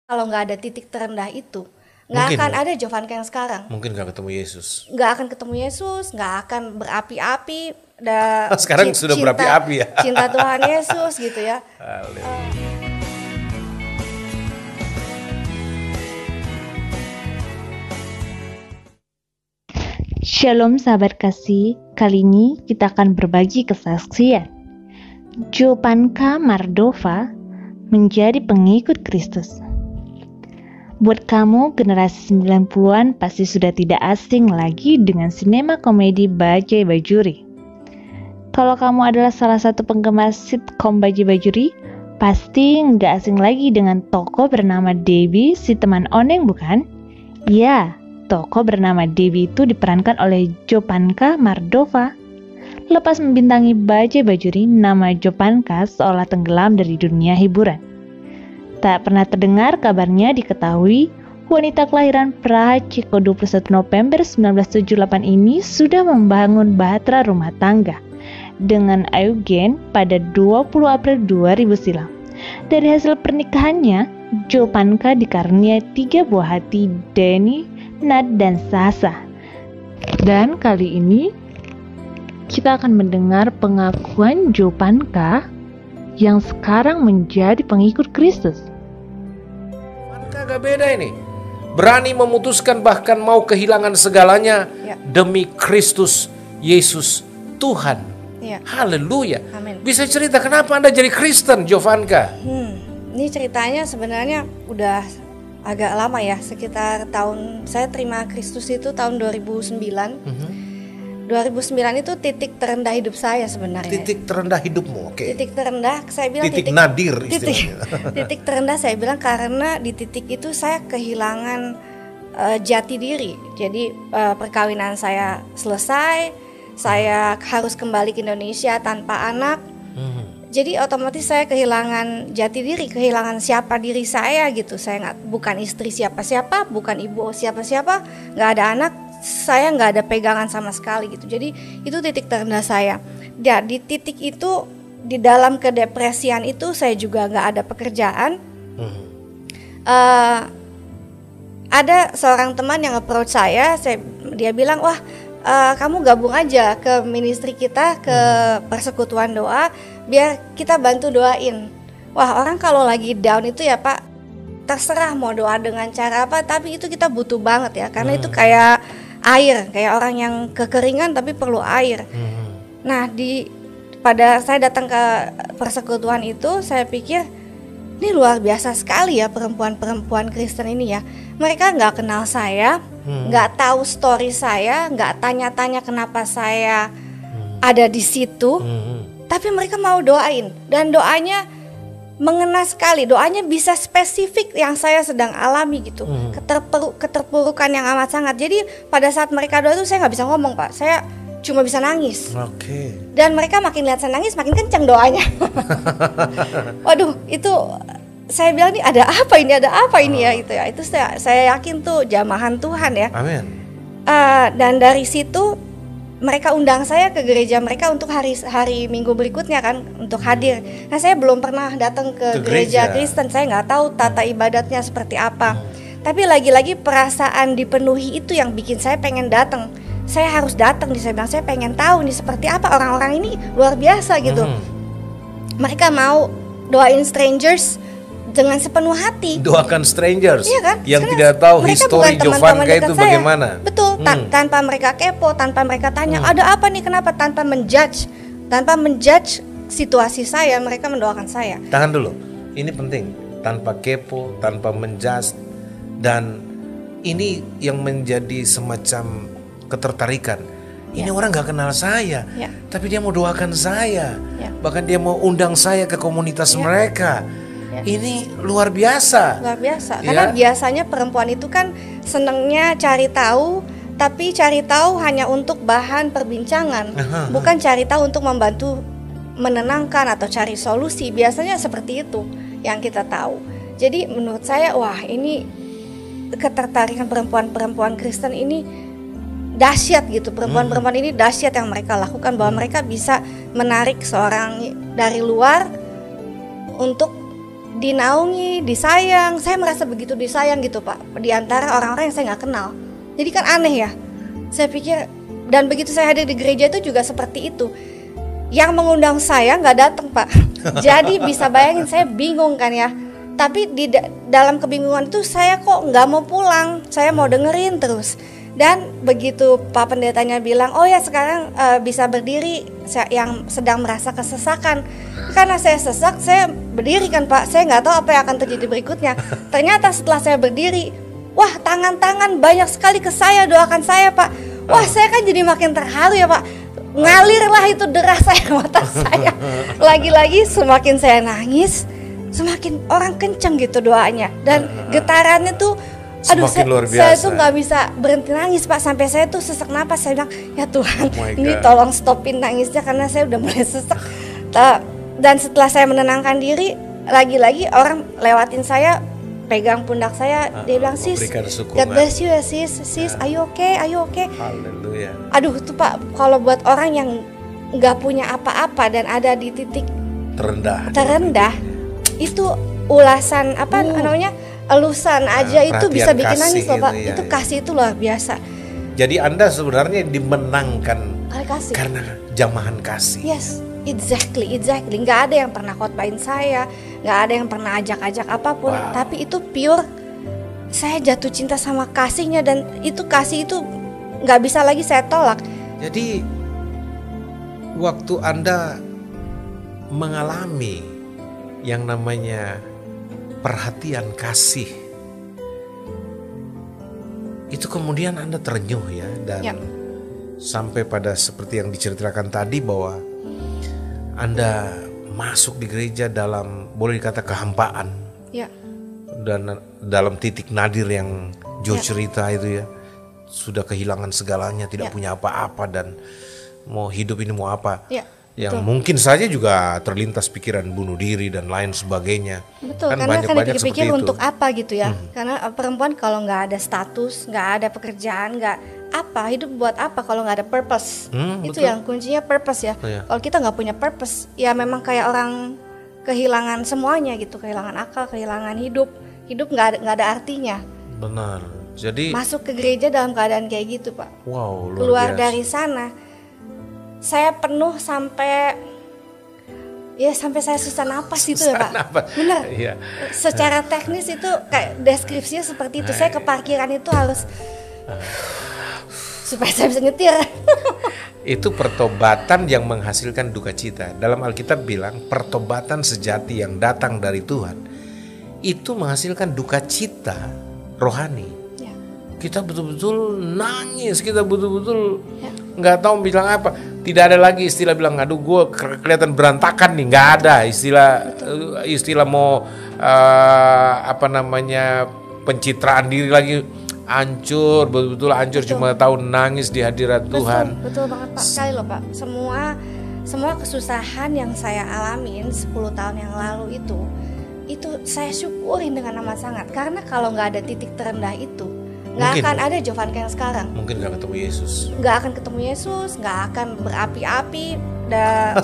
Kalau nggak ada titik terendah itu, nggak Mungkin akan ada Jovanka yang sekarang. mungkin gak ketemu Yesus. Nggak akan ketemu Yesus, nggak akan berapi-api. Sekarang sudah berapi-api ya. Cinta Tuhan Yesus gitu ya. Shalom sahabat kasih, kali ini kita akan berbagi kesaksian. Jovanka Mardova menjadi pengikut Kristus. Buat kamu generasi 90-an pasti sudah tidak asing lagi dengan sinema komedi Bajai Bajuri. Kalau kamu adalah salah satu penggemar sitkom Bajai Bajuri, pasti nggak asing lagi dengan tokoh bernama Debbie, si teman Oneng bukan? Ya, tokoh bernama Debbie itu diperankan oleh Jovanka Mardova. Lepas membintangi Bajai Bajuri, nama Jovanka seolah tenggelam dari dunia hiburan. Tak pernah terdengar kabarnya diketahui wanita kelahiran Praha Ceko 21 November 1978 ini sudah membangun bahtera rumah tangga dengan Eugen pada 20 April 2000 silam. Dari hasil pernikahannya, Jovanka dikaruniai 3 buah hati, Denny, Nad, dan Sasa. Dan kali ini kita akan mendengar pengakuan Jovanka yang sekarang menjadi pengikut Kristus. Agak beda ini. Berani memutuskan bahkan mau kehilangan segalanya demi Kristus Yesus Tuhan. Ya. Haleluya. Amin. Bisa cerita kenapa Anda jadi Kristen, Jovanka? Ini ceritanya sebenarnya udah agak lama ya, sekitar tahun saya terima Kristus itu tahun 2009. 2009 itu titik terendah hidup saya sebenarnya. Titik terendah hidupmu, oke. Titik terendah, saya bilang Titik nadir istilahnya. Titik terendah saya bilang karena di titik itu saya kehilangan jati diri. Jadi perkawinan saya selesai, saya harus kembali ke Indonesia tanpa anak. Jadi otomatis saya kehilangan jati diri, kehilangan siapa diri saya gitu. Saya bukan istri siapa-siapa, bukan ibu siapa-siapa, nggak ada anak. Saya nggak ada pegangan sama sekali gitu. Jadi itu titik terendah saya. Ya, di titik itu, di dalam kedepresian itu saya juga nggak ada pekerjaan. Ada seorang teman yang approach saya, dia bilang, wah kamu gabung aja ke ministry kita, ke persekutuan doa, biar kita bantu doain. Wah, orang kalau lagi down itu ya Pak, terserah mau doa dengan cara apa, tapi itu kita butuh banget ya, karena itu kayak air, kayak orang yang kekeringan tapi perlu air. Nah, pada saya datang ke persekutuan itu, saya pikir ini luar biasa sekali ya perempuan-perempuan Kristen ini ya. Mereka nggak kenal saya, nggak tahu story saya, nggak tanya-tanya kenapa saya ada di situ, tapi mereka mau doain, dan doanya mengena sekali, doanya bisa spesifik yang saya sedang alami gitu, keterpurukan yang amat sangat. Jadi pada saat mereka doa itu saya nggak bisa ngomong Pak, saya cuma bisa nangis. Dan mereka makin lihat saya nangis makin kencang doanya. Waduh, itu saya bilang nih ada apa ini ya, itu ya, itu saya yakin tuh jamahan Tuhan ya. Amin. Dan dari situ mereka undang saya ke gereja mereka untuk hari Minggu berikutnya kan, untuk hadir. Nah, saya belum pernah datang ke gereja Kristen, saya nggak tahu tata ibadatnya seperti apa. Tapi lagi-lagi perasaan dipenuhi itu yang bikin saya pengen datang. Saya harus datang, saya bilang saya pengen tahu nih seperti apa orang-orang ini, luar biasa gitu. Mereka mau doain strangers dengan sepenuh hati. Doakan strangers, iya kan? yang karena tidak tahu histori teman-teman Jovanka itu saya. bagaimana. Betul, tanpa mereka kepo, tanpa mereka tanya ada apa nih, kenapa, tanpa menjudge situasi saya, mereka mendoakan saya. Tahan dulu, ini penting, tanpa kepo, tanpa menjudge, dan ini yang menjadi semacam ketertarikan. Ini orang gak kenal saya, tapi dia mau doakan saya, bahkan dia mau undang saya ke komunitas mereka. Ini luar biasa. Luar biasa, karena biasanya perempuan itu kan senengnya cari tahu, tapi cari tahu hanya untuk bahan perbincangan, bukan cari tahu untuk membantu menenangkan atau cari solusi. Biasanya seperti itu yang kita tahu. Jadi menurut saya, wah ini ketertarikan perempuan-perempuan Kristen ini dahsyat gitu. Perempuan-perempuan ini dahsyat yang mereka lakukan, bahwa mereka bisa menarik seorang dari luar untuk dinaungi, disayang. Saya merasa begitu disayang gitu Pak, di antara orang-orang yang saya nggak kenal. Jadi kan aneh ya. Saya pikir, dan begitu saya hadir di gereja itu juga seperti itu. Yang mengundang saya nggak datang Pak. Jadi bisa bayangin saya bingung kan ya. Tapi di dalam kebingungan itu saya kok nggak mau pulang. Saya mau dengerin terus. Dan begitu Pak Pendetanya bilang, oh ya sekarang bisa berdiri yang sedang merasa kesesakan. Karena saya sesak, saya berdiri kan Pak. Saya nggak tahu apa yang akan terjadi berikutnya. Ternyata setelah saya berdiri, wah tangan-tangan banyak sekali ke saya, doakan saya Pak. Wah saya kan jadi makin terharu ya Pak. Ngalirlah itu deras air mata saya. Lagi-lagi semakin saya nangis, semakin orang kenceng gitu doanya. Dan getarannya tuh, aduh saya tuh nggak bisa berhenti nangis Pak. Sampai saya tuh sesak napas. Saya bilang, ya Tuhan ini tolong stopin nangisnya karena saya udah mulai sesak. Dan setelah saya menenangkan diri, lagi-lagi orang lewatin saya, pegang pundak saya, dia bilang, sis, God bless you ya sis, ayo oke. Haleluya. Aduh tuh Pak, kalau buat orang yang nggak punya apa-apa dan ada di titik terendah, itu ulasan namanya, elusan aja itu bisa bikin nangis loh Pak. Itu kasih itu luar biasa. Jadi Anda sebenarnya dimenangkan karena jamahan kasih. Yes. Exactly. Nggak ada yang pernah khotbahin saya, nggak ada yang pernah ajak-ajak apapun. Tapi itu pure, saya jatuh cinta sama kasihnya, dan itu kasih itu nggak bisa lagi saya tolak. Jadi waktu Anda mengalami yang namanya perhatian kasih, itu kemudian Anda terenyuh ya, dan sampai pada seperti yang diceritakan tadi bahwa Anda masuk di gereja dalam, boleh dikata, kehampaan. Ya. Dan dalam titik nadir yang Joe cerita itu ya, sudah kehilangan segalanya, tidak punya apa-apa, dan mau hidup ini mau apa. Yang mungkin saja juga terlintas pikiran bunuh diri dan lain sebagainya. Betul, karena kan dipikir untuk apa gitu ya. Karena perempuan kalau nggak ada status, nggak ada pekerjaan, hidup buat apa kalau nggak ada purpose. Itu yang kuncinya, purpose ya. Kalau kita nggak punya purpose, ya memang kayak orang kehilangan semuanya gitu, kehilangan akal, kehilangan hidup nggak ada artinya. Benar. Jadi masuk ke gereja dalam keadaan kayak gitu Pak. Wow, luar keluar biasa. Dari sana saya penuh sampai saya susah napas gitu ya Pak. Benar. Secara teknis itu kayak deskripsinya seperti itu. Saya ke parkiran itu harus supaya saya bisa nyetir. Itu pertobatan yang menghasilkan duka cita. Dalam Alkitab bilang pertobatan sejati yang datang dari Tuhan itu menghasilkan duka cita rohani. Kita betul-betul nangis, kita betul-betul nggak tahu bilang apa. Tidak ada lagi istilah bilang, aduh gue kelihatan berantakan nih, nggak ada istilah mau pencitraan diri lagi. Hancur, betul-betul hancur, cuma tahu nangis di hadirat Tuhan. Betul banget Pak, sekali loh Pak. Semua kesusahan yang saya alamin 10 tahun yang lalu itu saya syukurin dengan amat sangat. Karena kalau nggak ada titik terendah itu, nggak akan ada Jovanka yang sekarang. Mungkin nggak ketemu Yesus. Nggak akan berapi-api.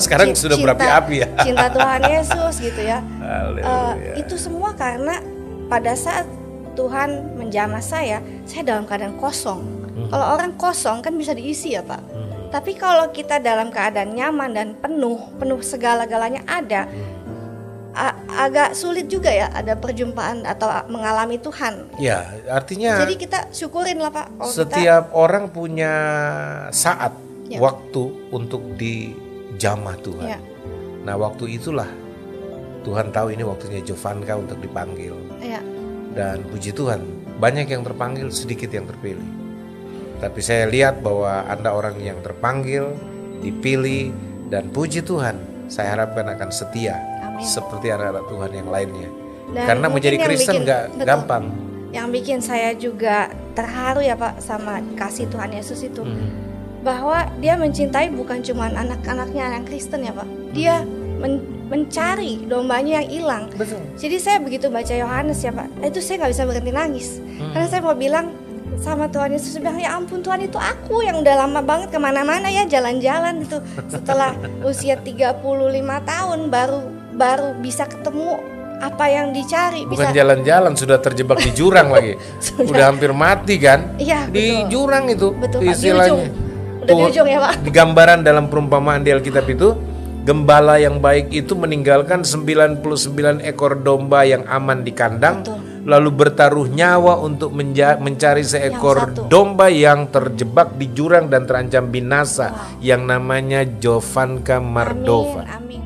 Sekarang sudah berapi-api ya. Cinta Tuhan Yesus gitu ya. Itu semua karena pada saat Tuhan menjamah saya dalam keadaan kosong. Kalau orang kosong kan bisa diisi ya Pak. Tapi kalau kita dalam keadaan nyaman dan penuh segala-galanya ada, agak sulit juga ya ada perjumpaan atau mengalami Tuhan. Ya, artinya. Jadi kita syukurin lah Pak. Setiap orang punya saat, waktu untuk dijamah Tuhan. Nah waktu itulah Tuhan tahu ini waktunya Jovanka untuk dipanggil. Dan puji Tuhan, banyak yang terpanggil, sedikit yang terpilih. Tapi saya lihat bahwa Anda orang yang terpanggil, dipilih, dan puji Tuhan, saya harapkan akan setia. Amin. Seperti anak-anak Tuhan yang lainnya. Dan karena menjadi Kristen gak gampang. Yang bikin saya juga terharu ya Pak sama kasih Tuhan Yesus itu, bahwa dia mencintai bukan cuma anak-anaknya yang Kristen ya Pak. Dia mencari dombanya yang hilang. Betul. Jadi saya begitu baca Yohanes ya Pak, itu saya nggak bisa berhenti nangis. Karena saya mau bilang sama Tuhan Yesus, bilang ya ampun Tuhan, itu aku yang udah lama banget kemana-mana ya jalan-jalan itu. Setelah usia 35 tahun baru bisa ketemu apa yang dicari. Bukan jalan-jalan, sudah terjebak di jurang lagi. Udah hampir mati kan? Iya, di betul. jurang itu Betul, Pak. Di istilahnya. ujung. Udah di ujung ya, Pak. Di gambaran dalam perumpamaan di Alkitab itu, gembala yang baik itu meninggalkan 99 ekor domba yang aman di kandang, Betul. lalu bertaruh nyawa untuk mencari seekor satu. domba yang terjebak di jurang dan terancam binasa, yang namanya Jovanka Mardova. Amin.